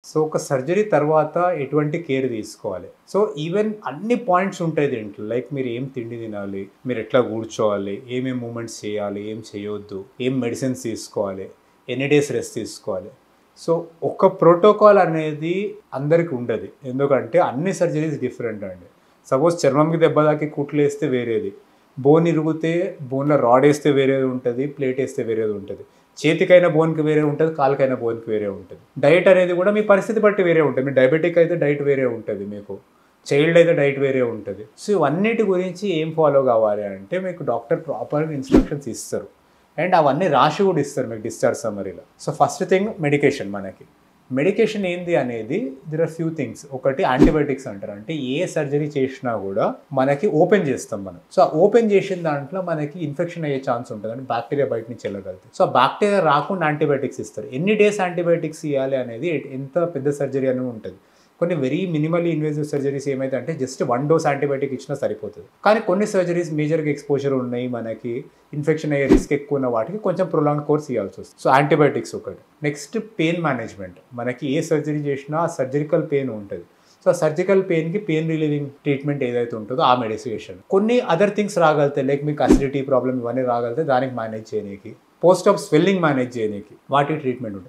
So ఒక surgery తర్వాత ఎటువంటి కేర్ తీసుకోవాలి. సో ఈవెన్ అన్ని పాయింట్స్ ఉంటాయి దీంట్లో. లైక్ మీరు ఏం తిండి తినాలి, మీరు ఎట్లా కూర్చోవాలి, ఏమేమి మూమెంట్స్ చేయాలి, ఏం చేయొద్దు, ఏం మెడిసిన్స్ తీసుకోవాలి, ఎన్ని డేస్ రెస్ట్ తీసుకోవాలి. సో ఒక ప్రోటోకాల్ అనేది అందరికి ఉండదు. ఎందుకంటే అన్ని సర్జరీస్ డిఫరెంట్ అండి. సపోజ్ చర్మంకి దెబ్బ తాకి కుట్లు వేస్తే వేరేది, బోన్ ఇరిగితే బోన్లో రాడ్ వేస్తే వేరేది ఉంటుంది, ప్లేట్ వేస్తే వేరేది ఉంటుంది, చేతికైన బోన్కి వేరే ఉంటుంది, కాలుకైన బోన్కి వేరే ఉంటుంది. డైట్ అనేది కూడా మీ పరిస్థితి బట్టి వేరే ఉంటుంది. మీ డయాబెటిక్ అయితే డైట్ వేరే ఉంటుంది, మీకు చైల్డ్ అయితే డైట్ వేరే ఉంటుంది. సో ఇవన్నిటి గురించి ఏం ఫాలో కావాలి అంటే మీకు డాక్టర్ ప్రాపర్గా ఇన్స్ట్రక్షన్స్ ఇస్తారు అండ్ అవన్నీ రాసి కూడా ఇస్తారు మీకు డిశ్చార్జ్ సమ్మరీలో. So first thing medication. Medication ఏంది అనేది దిర్ ఆర్ ఫ్యూ థింగ్స్. ఒకటి యాంటీబయాటిక్స్ అంటారు. అంటే ఏ సర్జరీ చేసినా కూడా మనకి ఓపెన్ చేస్తాం మనం. సో ఆ ఓపెన్ చేసిన దాంట్లో మనకి ఇన్ఫెక్షన్ అయ్యే ఛాన్స్ ఉంటుంది, అంటే బ్యాక్టీరియా బయట నుంచి వెళ్ళగలుగుతుంది. సో ఆ బ్యాక్టీరియా రాకుండా యాంటీబయాటిక్స్ ఇస్తారు. ఎన్ని డేస్ యాంటీబయాటిక్స్ ఇవ్వాలి అనేది ఎంత పెద్ద సర్జరీ అని ఉంటుంది. కొన్ని వెరీ మినిమల్లీ ఇన్వేజివ్ సర్జరీస్ ఏమైతే అంటే జస్ట్ 1 డోస్ యాంటీబయాటిక్ ఇచ్చినా సరిపోతుంది. కానీ కొన్ని సర్జరీస్ మేజర్గా ఎక్స్పోజర్ ఉన్నాయి, మనకి ఇన్ఫెక్షన్ అయ్యే రిస్క్ ఎక్కువ ఉన్న వాటికి కొంచెం ప్రొలాంగ్ కోర్స్ ఇవ్వాల్సి వస్తుంది. సో యాంటీబయాటిక్స్ ఒకటి. Next pain management. మనకి ఏ సర్జరీ చేసినా సర్జికల్ పెయిన్ ఉంటుంది. సో ఆ సర్జికల్ పెయిన్కి పెయిన్ రిలీవింగ్ ట్రీట్మెంట్ ఏదైతే ఉంటుందో ఆ మెడికేషన్. కొన్ని అదర్ థింగ్స్ రాగలుగుతాయి, లైక్ మీకు అసిడిటీ ప్రాబ్లమ్ ఇవన్నీ రాగలుగుతాయి, దానికి మేనేజ్ చేయడానికి. పోస్ట్ ఆఫ్ స్వెల్లింగ్ మేనేజ్ చేయడానికి వాటికి ట్రీట్మెంట్ ఉంటుంది.